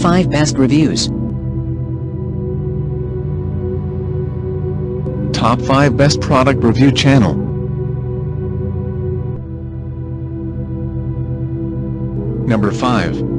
5 Best Reviews. Top 5 Best Product Review Channel. Number 5.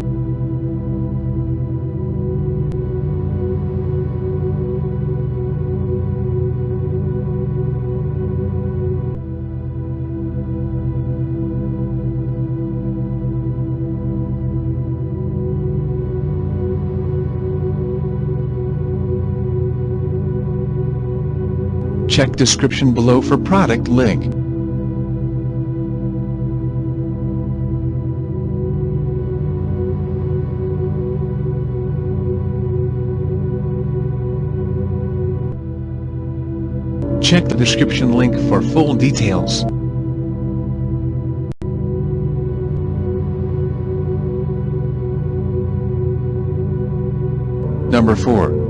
Check description below for product link. Check the description link for full details. Number 4.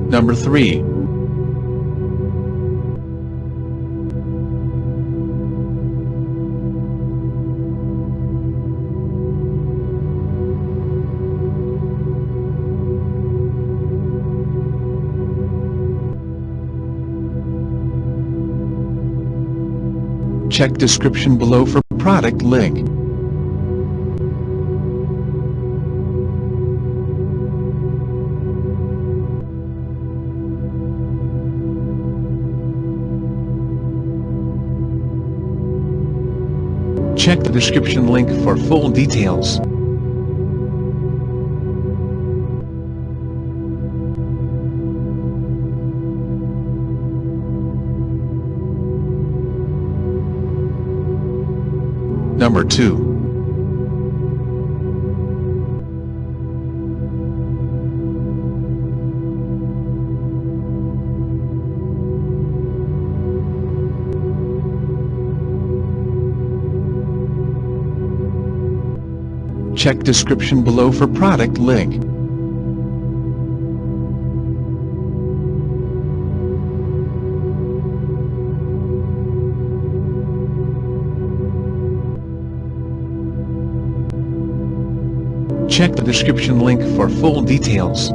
Number 3. Check description below for product link. Check the description link for full details. Number 2. Check description below for product link. Check the description link for full details.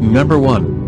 Number 1.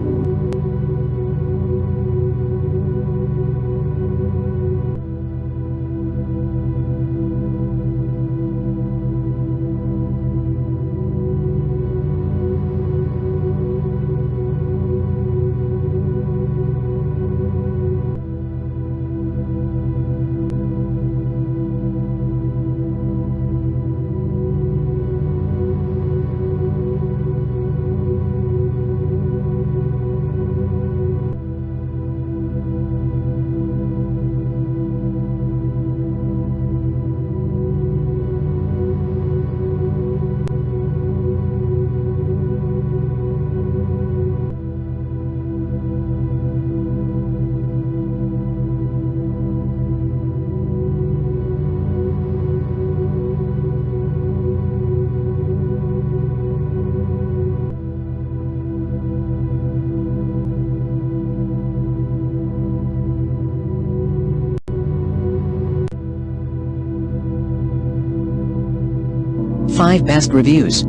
Five Best Reviews.